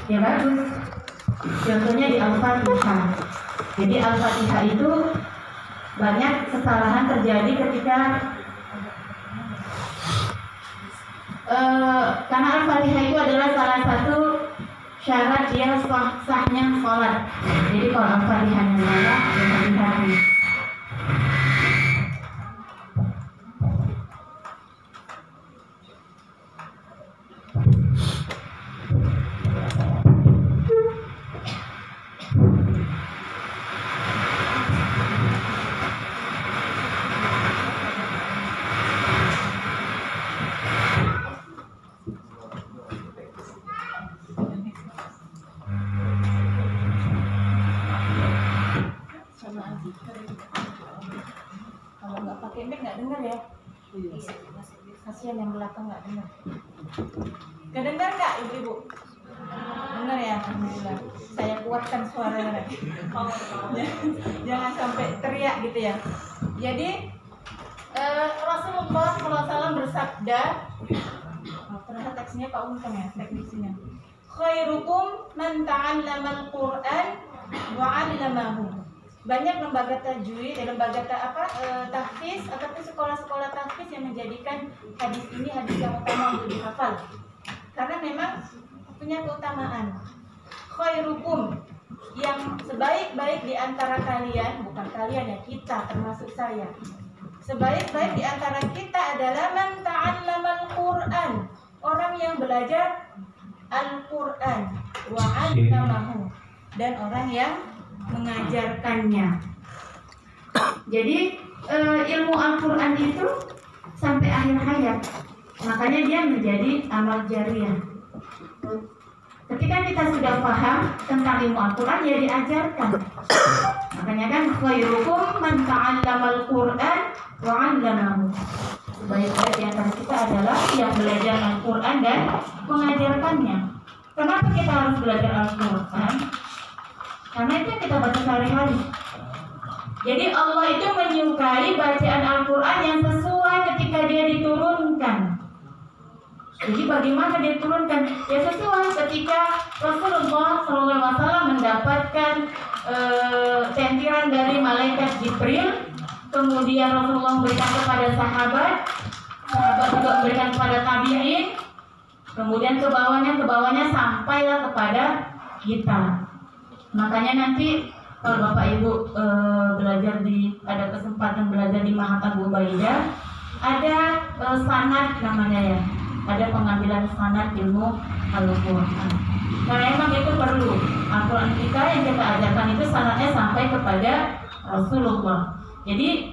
ya bagus. Contohnya di Al-Fatihah. Jadi Al-Fatihah itu banyak kesalahan terjadi ketika karena Al-Fatihah itu adalah salah satu syarat dia sahnya sholat. Jadi kalau Al-Fatihahnya salah, ya hati-hati. Kalau nggak pakai mic nggak dengar ya. Kasihan yang belakang nggak dengar. Kedengar nggak ibu-ibu? Dengar ya, alhamdulillah. Saya kuatkan suaranya. Jangan sampai teriak gitu ya. Jadi Rasulullah SAW bersabda, ternyata teksnya Pak Untung ya, teknisnya. Khairukum man ta'allamal Qur'an wa 'allamahu. Banyak lembaga tajwid, tahfiz ataupun sekolah-sekolah tahfiz yang menjadikan hadis ini hadis yang utama untuk dihafal. Karena memang punya keutamaan. Khairukum, yang sebaik-baik di antara kalian, bukan kalian ya, kita termasuk saya. Sebaik-baik di antara kita adalah man ta'allamal Qur'an, orang yang belajar Al-Qur'an wa 'allamahu, dan orang yang mengajarkannya. Jadi ilmu Al-Quran itu sampai akhir hayat, makanya dia menjadi amal jariah. Ketika kita sudah paham tentang ilmu Al-Quran, ya diajarkan. Makanya kan khairukum man ta'allamal Qur'an wa 'allamahu. Sebaik-baik di antara kita adalah yang belajar Al-Quran dan mengajarkannya. Kenapa kita harus belajar Al-Quran? Karena itu yang kita baca sehari-hari. Jadi Allah itu menyukai bacaan Al-Quran yang sesuai ketika dia diturunkan. Jadi bagaimana dia diturunkan? Ya sesuai ketika Rasulullah SAW mendapatkan sentiran dari malaikat Jibril. Kemudian Rasulullah memberikan kepada sahabat juga memberikan kepada tabi'in. Kemudian ke bawahnya sampailah kepada kita. Makanya nanti kalau Bapak Ibu ada kesempatan belajar di Mahat Abu Ubaidah, ada sanad namanya ya, ada pengambilan sanad ilmu Al-Quran. Karena emang itu perlu. Al-Quran kita yang kita ajarkan itu sanadnya sampai kepada Rasulullah. Jadi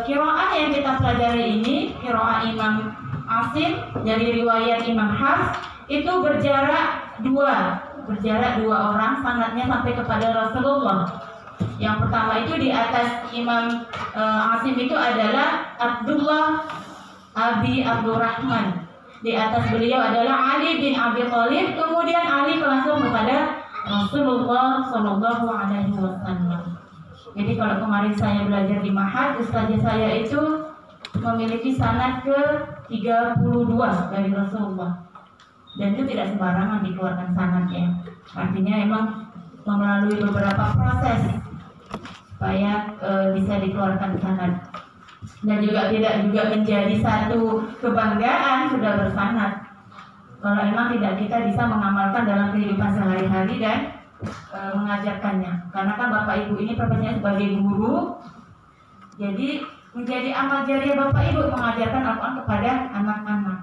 qiraah yang kita pelajari ini, qiraah Imam Asim dari riwayat Imam Hafs, itu berjarak dua orang, sanadnya sampai kepada Rasulullah. Yang pertama itu di atas Imam Asim itu adalah Abdullah Abi Abdurrahman. Di atas beliau adalah Ali bin Abi Thalib. Kemudian Ali langsung kepada Rasulullah Shallallahu Alaihi Wasallam. Jadi kalau kemarin saya belajar di Mahat, ustazah saya itu memiliki sanad ke 32 dari Rasulullah. Dan itu tidak sembarangan dikeluarkan sanadnya. Artinya emang melalui beberapa proses supaya bisa dikeluarkan sanad. Dan juga tidak juga menjadi satu kebanggaan sudah bersanad. Kalau emang tidak kita bisa mengamalkan dalam kehidupan sehari-hari dan mengajarkannya. Karena kan Bapak Ibu ini profesinya sebagai guru, jadi menjadi amal jariah Bapak Ibu mengajarkan Al-Quran kepada anak-anak.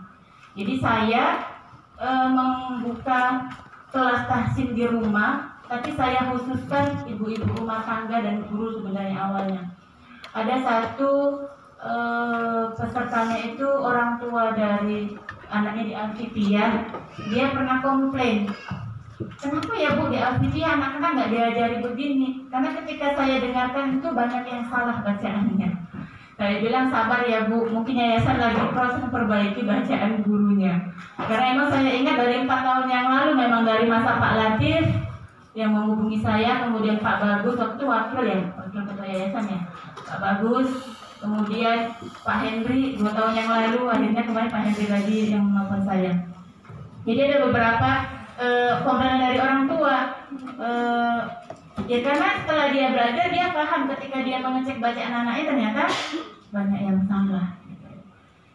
Jadi saya membuka kelas tahsin di rumah, tapi saya khususkan ibu-ibu rumah tangga dan guru sebenarnya awalnya. Ada satu pesertanya itu orang tua dari anaknya di Al-Fitiyah. Dia pernah komplain, kenapa ya Bu di Al-Fitiyah anak-anak nggak diajari begini? Karena ketika saya dengarkan itu banyak yang salah bacaannya. Saya bilang sabar ya Bu, mungkin yayasan lagi proses memperbaiki bacaan gurunya. Karena emang saya ingat dari 4 tahun yang lalu, memang dari masa Pak Latif yang menghubungi saya, kemudian Pak Bagus waktu wakil ketua yayasan ya, Pak Bagus, kemudian Pak Henry 2 tahun yang lalu, akhirnya kemarin Pak Henry lagi yang menelpon saya. Jadi ada beberapa komplain dari orang tua. Ya karena setelah dia belajar dia paham ketika dia mengecek bacaan anaknya ternyata banyak yang salah.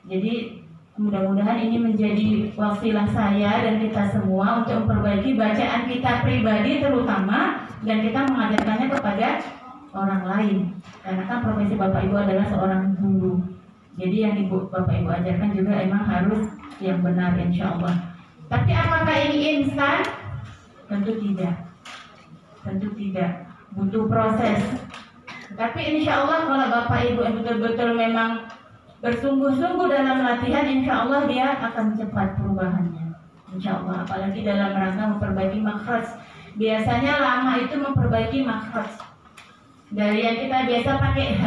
Jadi mudah-mudahan ini menjadi wasilah saya dan kita semua untuk memperbaiki bacaan kita pribadi terutama, dan kita mengajarkannya kepada orang lain. Karena kan profesi Bapak Ibu adalah seorang guru. Jadi yang Bapak Ibu ajarkan juga emang harus yang benar, insya Allah. Tapi apakah ini instan? Tentu tidak. Tentu tidak. Butuh proses. Tapi insya Allah kalau Bapak Ibu yang betul-betul memang bersungguh-sungguh dalam latihan, insya Allah dia akan cepat perubahannya. Insya Allah. Apalagi dalam rangka memperbaiki makhraj. Biasanya lama itu memperbaiki makhraj. Dari yang kita biasa pakai H,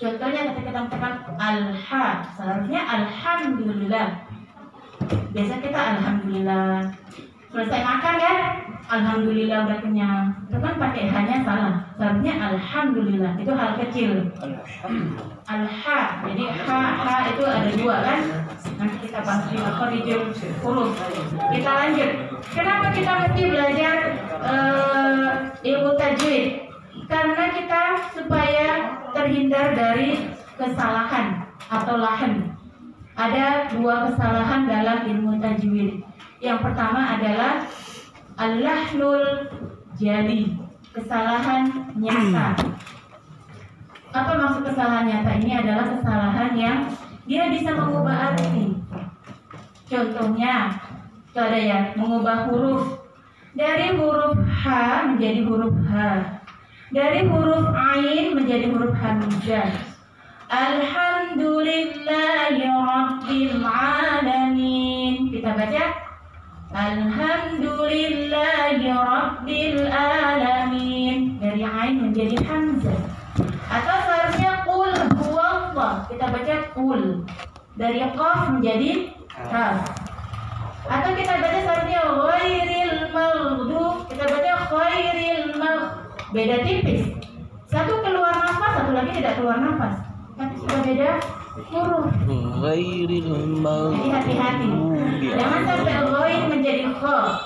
contohnya ketika kita mengatakan al-ha, seharusnya alhamdulillah. Biasa kita alhamdulillah. Selesai makan kan, alhamdulillah udah kenyang. Itu kan pakai H-nya salah. Seharusnya alhamdulillah. Itu hal kecil. Al-ha. Jadi ha itu ada dua kan. Nanti kita bahas di makharijul huruf. Kita lanjut. Kenapa kita mesti belajar ilmu tajwid? Karena kita supaya terhindar dari kesalahan atau lahan. Ada dua kesalahan dalam ilmu tajwid. Yang pertama adalah al-lahnul jali, kesalahan nyata. Apa maksud kesalahan nyata? Ini adalah kesalahan yang dia bisa mengubah arti. Contohnya, itu ada ya, mengubah huruf dari huruf H menjadi huruf H, dari huruf Ain menjadi huruf Hamzah. Alhamdulillahi Rabbil Alamin. Kita baca Alhamdulillahi Rabbil Alamin. Dari Ain menjadi Hamzah. Atau seharusnya Qul huwallah. Kita baca Qul. Dari Qaf menjadi Kaf. Atau kita baca seharusnya Ghairil maghdub. Kita baca Khairil maghdub. Beda tipis. Satu keluar nafas, satu lagi tidak keluar nafas. Tapi sudah beda huruf. Ghairil maghdub. Jadi hati-hati. Jangan sampai ghair menjadi kha.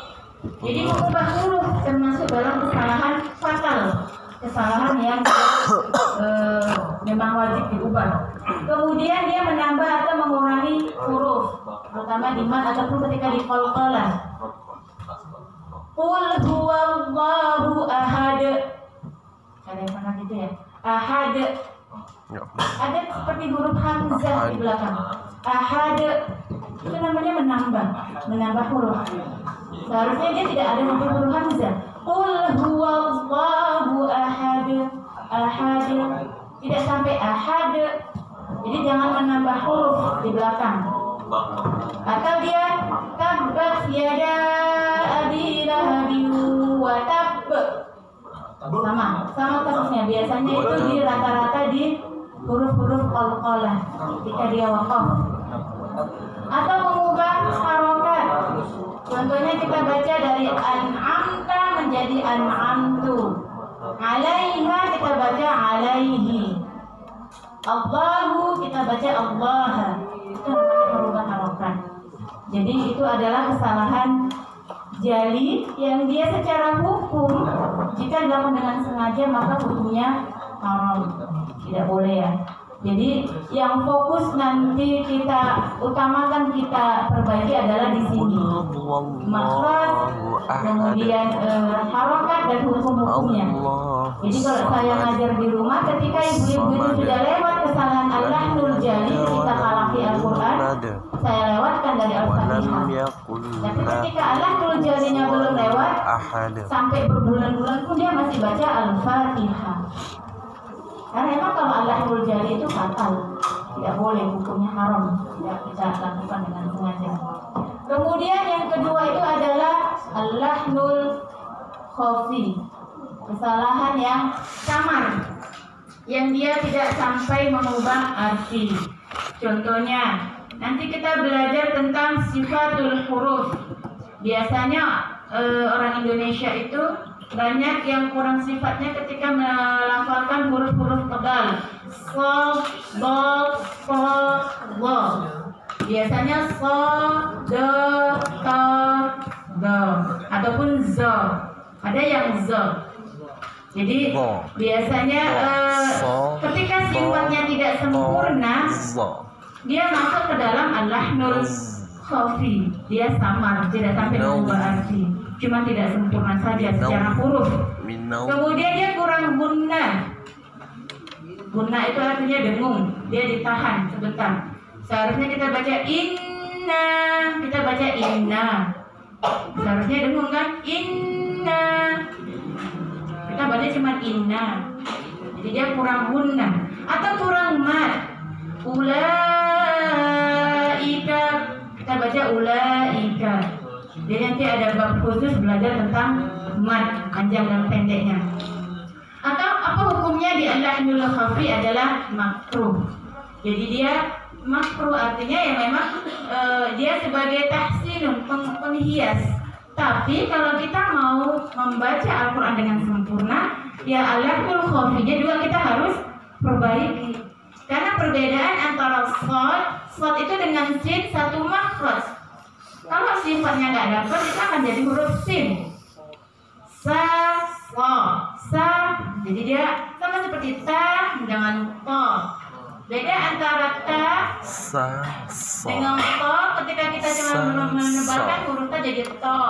Jadi mengubah huruf termasuk dalam kesalahan fatal. Kesalahan yang memang wajib diubah. Kemudian dia menambah atau mengurangi huruf, terutama di mat ataupun ketika di qalqalah. Qul huwallahu ahad. Ada yang pernah gitu ya? Ahad. Ada seperti huruf hamzah di belakang. Ahad. Itu namanya menambah huruf. Seharusnya dia tidak ada huruf hamzah. Qul huwallahu ahad. Ahad. Tidak sampai ahad. Jadi jangan menambah huruf di belakang. Atau dia tabbat yada abi lahabin wa tabb. Sama kasusnya. Biasanya itu di rata-rata di huruf-huruf qalqalah ketika dia waqaf. Atau mengubah harokat. Contohnya kita baca dari an'amta menjadi an'amtu. Alaiha kita baca alaihi. Allahu kita baca Allah. Itu namanya merubah harokat. Jadi itu adalah kesalahan jali yang dia secara hukum jika dilakukan dengan sengaja maka hukumnya haram, tidak boleh ya. Jadi yang fokus nanti kita utamakan, kita perbaiki adalah di sini makhraj, kemudian harokat dan hukum-hukumnya. Jadi kalau saya ngajar di rumah, ketika ibu-ibu itu sudah lewat kesalahan al-lahnul jali ketika kalaki Al-Quran, saya lewatkan dari Al-Fatihah. Tapi ketika al-lahnul jalinya belum lewat, sampai berbulan-bulan pun dia masih baca Al-Fatihah. Karena emang kalau al-lahnul jali itu fatal, tidak boleh, hukumnya haram, tidak kita lakukan dengan sengaja. Kemudian yang kedua itu adalah al-lahnul khafi, kesalahan yang samar, yang dia tidak sampai mengubah arti. Contohnya, nanti kita belajar tentang sifatul huruf. Biasanya orang Indonesia itu banyak yang kurang sifatnya ketika melafalkan huruf-huruf tebal. Shad, dad, ta, dha. Biasanya shad, da, ta, zo, ada yang zo. Jadi Bo. biasanya So. ketika sifatnya tidak sempurna, Zo. dia masuk ke dalam al-lahnul khafi. Dia samar, tidak sampai mengubah arti, cuma tidak sempurna saja secara huruf. Minau. Kemudian dia kurang gunnah. Gunnah itu artinya dengung, dia ditahan sebentar. Seharusnya kita baca inna, kita baca inna. Seharusnya dengung kan? Inna. Kita baca cuma inna. Jadi dia kurang gunnah atau kurang mad. Ulaika, kita baca ulaika. Jadi nanti ada bab khusus belajar tentang mad, panjang dan pendeknya. Atau apa hukumnya di al-lahnul khafi adalah makruh. Jadi dia makruh artinya ya memang dia sebagai tahsinun, penghias. Tapi kalau kita mau membaca Al-Quran dengan sempurna, ya al-lahnul khafinya juga kita harus perbaiki. Karena perbedaan antara shad itu dengan sin satu makhraj. Kalau sifatnya nggak dapat, itu akan jadi huruf sin. Sa. Jadi dia sama seperti ta dengan to. Beda antara ta Sa. dengan to, ketika kita cuma menebalkan huruf ta jadi to.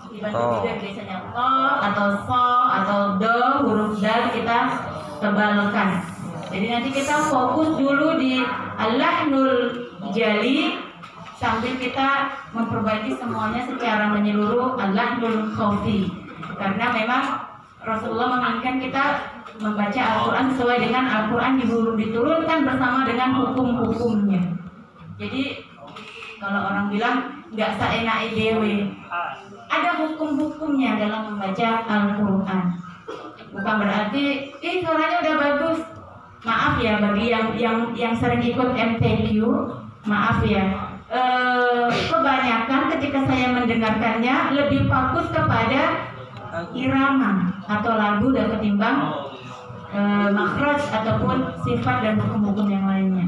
Dibantu juga biasanya to atau so atau do, huruf dal kita tebalkan. Jadi nanti kita fokus dulu di al-lahnul jali sambil kita memperbaiki semuanya secara menyeluruh al-lahnul khafi. Karena memang Rasulullah menginginkan kita membaca Al-Quran sesuai dengan Al-Quran diturunkan bersama dengan hukum-hukumnya. Jadi kalau orang bilang nggak seenak dewe, ada hukum-hukumnya dalam membaca Al-Quran. Bukan berarti suaranya udah bagus. Maaf ya bagi yang sering ikut MTQ, maaf ya. Kebanyakan ketika saya mendengarkannya lebih fokus kepada irama atau lagu dan ketimbang makhraj ataupun sifat dan hukum-hukum yang lainnya.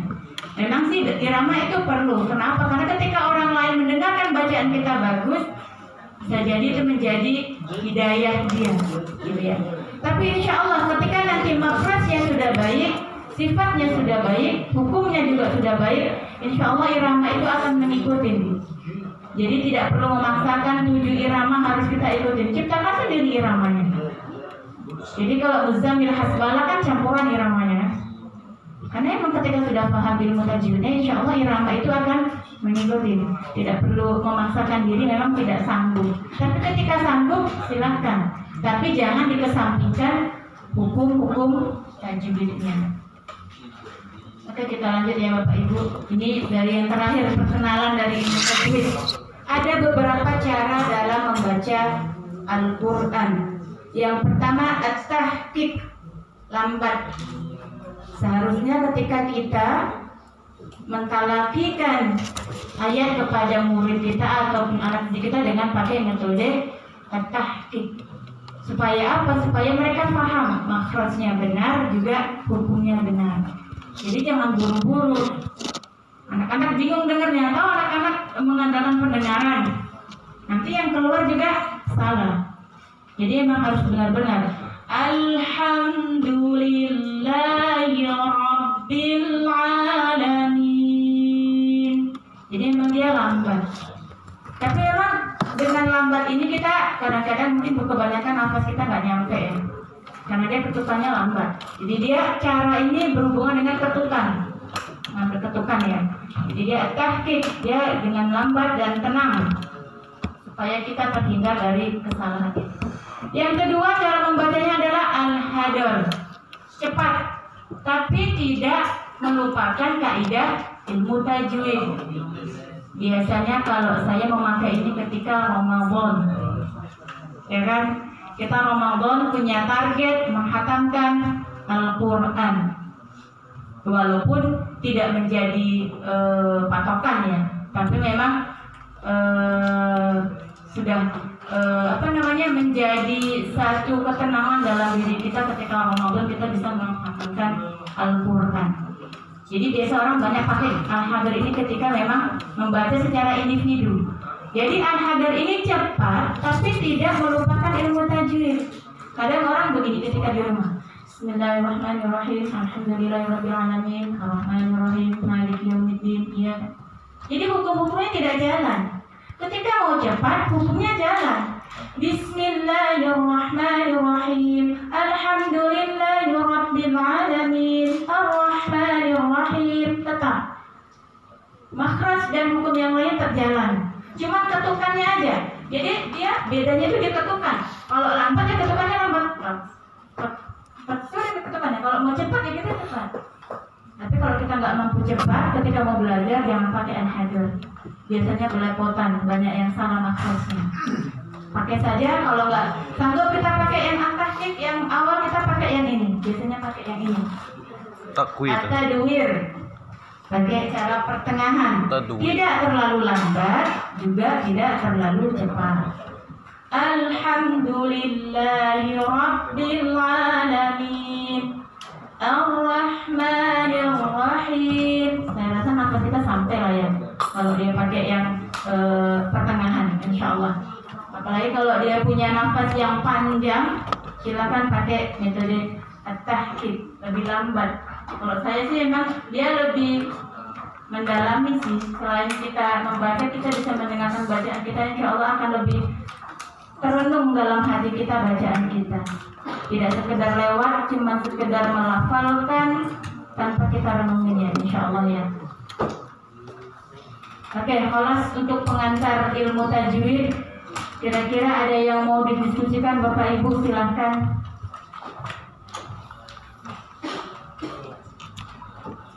Memang sih irama itu perlu. Kenapa? Karena ketika orang lain mendengarkan bacaan kita bagus, bisa jadi itu menjadi hidayah dia, gitu ya. Tapi insya Allah ketika nanti makhrajnya sudah baik, sifatnya sudah baik, hukumnya juga sudah baik, insya Allah irama itu akan mengikuti. Jadi tidak perlu memaksakan 7 irama harus kita ikutin. Ciptakan sendiri iramanya. Jadi kalau Muzammil Hasbala kan campuran iramanya. Karena emang ketika sudah paham ilmu tajwidnya, insya Allah irama itu akan mengikuti. Tidak perlu memaksakan diri, memang tidak sanggup. Tapi ketika sanggup silahkan. Tapi jangan dikesampingkan hukum-hukum tajwidnya. Oke, kita lanjut ya Bapak Ibu. Ini dari yang terakhir, perkenalan dari ilmu tajwid. Ada beberapa cara dalam membaca Al-Quran. Yang pertama at-tahqiq, lambat. Seharusnya ketika kita mentalakikan ayat kepada murid kita ataupun anak didik kita dengan pakai metode at-tahqiq. Supaya apa? Supaya mereka paham makhrajnya benar, juga hukumnya benar. Jadi jangan buru-buru. Anak-anak bingung dengarnya, atau anak-anak mengandalkan pendengaran. Nanti yang keluar juga salah. Jadi emang harus benar-benar. Alhamdulillahi Rabbil Alamin. Jadi emang dia lambat. Tapi memang dengan lambat ini kita kadang-kadang mungkin kebanyakan nafas kita nggak nyampe ya. Karena dia ketukannya lambat. Jadi dia cara ini berhubungan dengan ketukan. Ngambil ketukan ya. Jadi dia tahqiq, dia dengan lambat dan tenang supaya kita terhindar dari kesalahan itu. Yang kedua cara membacanya adalah al-hadar, cepat, tapi tidak melupakan kaidah ilmu tajwid. Biasanya kalau saya memakai ini ketika Ramadan, ya kan? Kita Ramadan punya target menghatamkan Al-Quran. Walaupun tidak menjadi patokan ya, tapi memang sudah menjadi satu ketenangan dalam diri kita ketika Ramadan kita bisa menghatamkan Al-Quran. Jadi biasa orang banyak pakai al-hadar ini ketika memang membaca secara individu. Jadi al-hadar ini cepat tapi tidak melupakan ilmu tajwid. Kadang orang begini ketika di rumah. Bismillahirrahmanirrahim. Alhamdulillahirabbil alamin. Arrahmanirrahim. Maliki yaumiddin. Iya. Jadi hukum-hukumnya tidak jalan. Ketika mau cepat, hukumnya jalan. Bismillahirrahmanirrahim. Alhamdulillahirabbil alamin. Arrahmanirrahim. Tetap. Makhraj dan hukum yang lain terjalan. Cuma ketukannya aja. Jadi dia bedanya itu di ketukan. Kalau lambat ya ketukannya lambat. Sudah ketukannya. Kalau mau cepat ya kita cepat. Tapi kalau kita nggak mampu cepat, ketika mau belajar jangan pakai al-hadar. Biasanya belepotan, banyak yang salah makhrajnya. Pakai saja. Kalau nggak sanggup kita pakai yang at-tahqiq, yang awal kita pakai yang ini. Biasanya pakai yang ini. Takwid. At-tadwir. Pakai cara pertengahan. Tidak terlalu lambat, juga tidak terlalu cepat. Alhamdulillahi rabbil alamin. Ar-Rahmanir-Rahim. Saya rasa nafas kita sampai lah ya. Kalau dia pakai yang pertengahan, insya Allah. Apalagi kalau dia punya nafas yang panjang, silakan pakai metode at-tahqiq, lebih lambat. Kalau saya sih memang dia lebih mendalami sih. Selain kita membaca, kita bisa mendengarkan bacaan kita, insya Allah akan lebih terenung dalam hati kita bacaan kita. Tidak sekedar lewat, cuma sekedar melafalkan tanpa kita renungin ya, insya Allah ya. Oke, kelas untuk pengantar ilmu tajwid. Kira-kira ada yang mau didiskusikan Bapak Ibu, silahkan.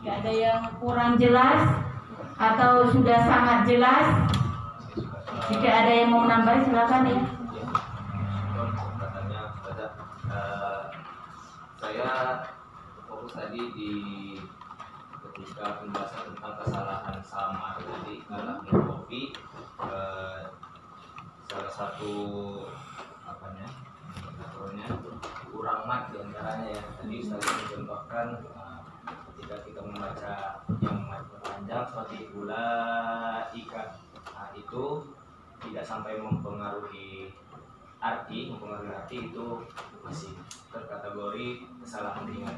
Gak ada yang kurang jelas atau sudah sangat jelas? Jika ada yang mau menambah silakan ya. Saya fokus tadi di ketika pembahasan tentang kesalahan samar. Jadi dalam kopi salah satu apanya kurang mat diantaranya ya. Tadi saya mencontohkan ketika kita membaca yang panjang seperti ulaika, itu tidak sampai mempengaruhi arti itu masih terkategori kesalahan ringan.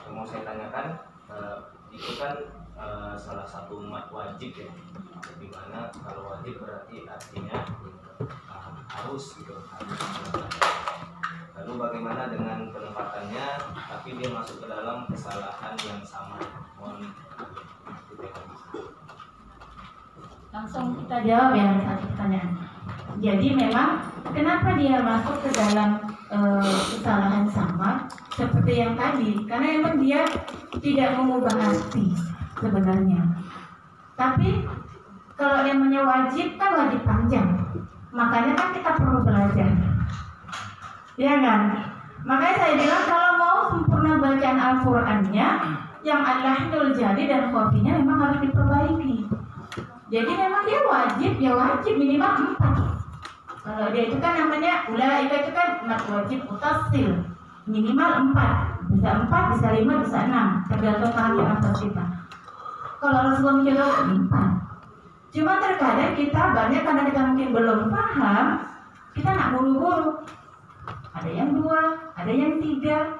Yang mau saya tanyakan, itu kan salah satu mat wajib ya, dimana kalau wajib berarti artinya harus gitu. Lalu bagaimana dengan penempatannya, tapi dia masuk ke dalam kesalahan yang sama? Mohon Langsung kita jawab ya satu pertanyaan. Jadi memang kenapa dia masuk ke dalam kesalahan sama seperti yang tadi? Karena memang dia tidak mengubah arti sebenarnya. Tapi kalau yang namanya wajib kan wajib panjang. Makanya kan kita perlu belajar. Ya kan? Makanya saya bilang kalau mau sempurna bacaan Al-Qur'annya, yang al-lahnul jadi dan khofinya memang harus diperbaiki. Jadi memang dia wajib minimal 4. Kalau dia itu kan namanya ulaika itu kan mat wajib mutasil, minimal 4. Bisa 4, bisa 5, bisa 6, tergantung paham apa kita. Kalau Rasulullah mencoba 4. Cuma terkadang kita banyak karena kita mungkin belum paham, kita nak buru-buru. Ada yang 2, ada yang 3.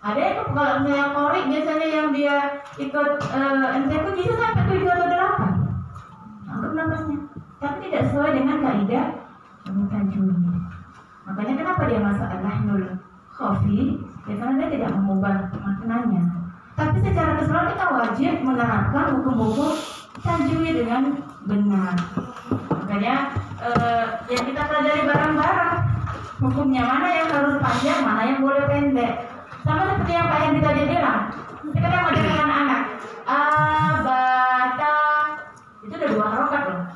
Ada yang kalau misalnya Qorik biasanya yang dia ikut NTQ bisa sampai 7 atau 8. Anggap nafasnya. Tapi tidak sesuai dengan kaidah tajwid. Makanya kenapa dia masuk al-lahnul khafi? Ya karena dia tidak mengubah maknanya. Tapi secara keseluruhan kita wajib menerapkan hukum-hukum tajwid dengan benar. Makanya yang kita pelajari bareng-bareng, hukumnya mana yang harus panjang, mana yang boleh pendek. Sama seperti yang Pak Yandi tadi bilang, ketika kita mengajarkan anak abata, itu ada 2 harokat loh.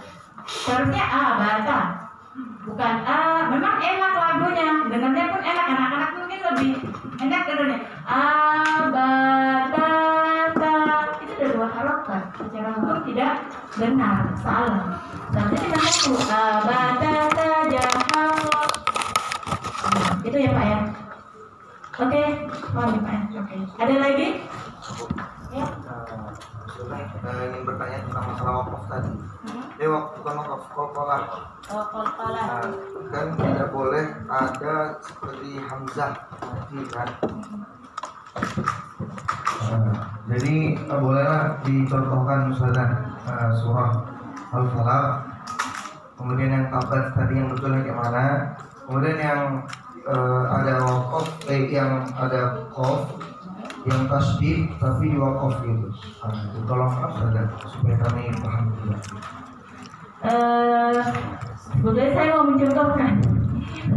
Seharusnya abata, bukan memang enak lagunya, dengarnya pun enak, anak-anak mungkin lebih enak dengarnya. Abata, itu ada 2 harokat. Secara hukum tidak benar, salah. Seharusnya kita ngaku abata jahal. Itu ya Pak ya. Oke, Oke. Ada lagi? Ya. Ingin bertanya tentang masalah wakaf tadi. bukan wakaf, qalqalah. Oh, qalqalah. Nah, kan tidak boleh ada seperti hamzah kan. Jadi bolehlah dicontohkan misalkan surah Al-Falaq, kemudian yang tabat tadi yang betulnya kayak mana, kemudian yang ada wakaf, yang ada qaf, yang tasdid tapi di wakaf gitu. Itu tolong saja supaya kami paham juga. Sebetulnya saya mau mencontohkan,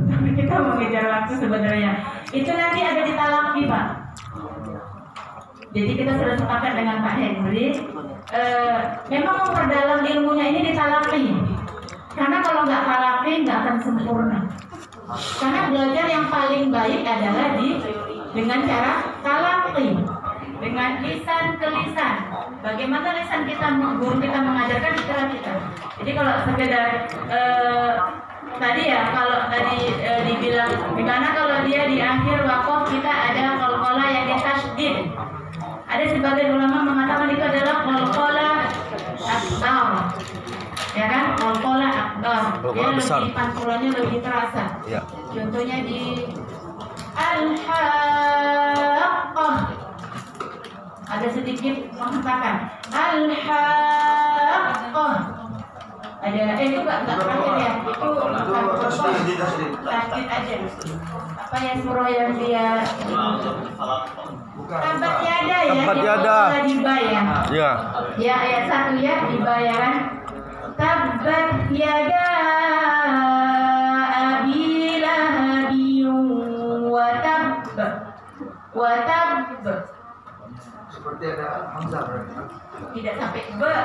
tapi kita mengejar waktu sebenarnya. Itu nanti ada di talaqi, Pak. Jadi kita sudah sepakat dengan Pak Henry. Memang memperdalam ilmunya ini di talaqi. Karena kalau nggak talaqi nggak akan sempurna. Karena belajar yang paling baik adalah dengan cara talaqi, dengan lisan ke lisan. Bagaimana lisan kita, guru kita mengajarkan istilah kita. Jadi kalau sekedar tadi ya, kalau tadi dibilang gimana kalau dia di akhir wakaf kita ada qalqalah yang ditasydid. Ada sebagian ulama mengatakan itu adalah qalqalah akbar. Ya kan, qalqalah akbar. Dia lebih pantulannya lebih terasa. Ya. Contohnya di Al-Haqqah. Ada sedikit menghentakan Al-Haqqah. Ada itu enggak terakhir ya. Itu tasdid aja. Apa ya surah yang dia Tabat yada ya. Tabat yada. Dibayar. Ya. Ya ayat 1 ya dibayaran. Tabat yada abi lahabin wa tab. Seperti ada hamzah berarti. Tidak sampai be.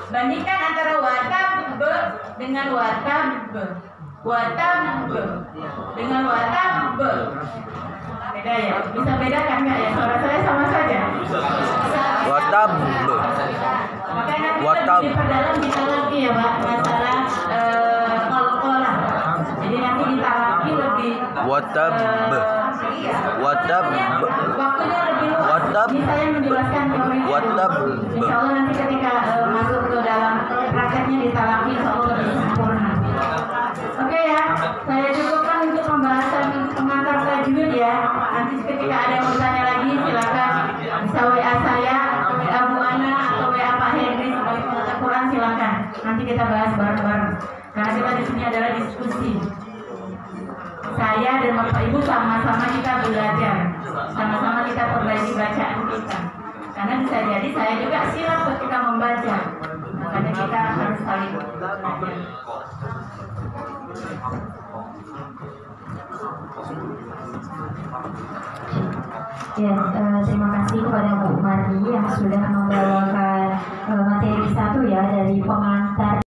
Bandingkan antara watab dengan watab. Watab dengan watab. Beda ya? Bisa bedakan nggak ya? Suara saya sama saja. Watab. Makanya nanti Watab. lebih diperdalam kita lagi ya Pak masalah qalqalah. Jadi nanti kita lagi lebih Watab. Watab. waktunya lebih luas. Watab. Ini saya menjelaskan teorinya. Watab. Insya Allah nanti ketika masuk ke dalam prakteknya ditalaki insya Allah lebih sempurna. Oke ya, saya cukupkan untuk pembahasan pengantar tajwid ya. Nanti ketika ada yang bertanya lagi silakan bisa WA saya, WA Bu Ana atau WA Pak Henry sebagai pengajar Quran silakan. Nanti kita bahas bareng-bareng. Karena kita di sini adalah diskusi. Saya dan Bapak Ibu sama-sama kita belajar, sama-sama kita perbaiki bacaan kita. Karena bisa jadi saya juga silap ketika membaca. Makanya kita harus saling belajar. Ya, terima kasih kepada Bu Mardi yang sudah membawakan materi 1 ya dari pengantar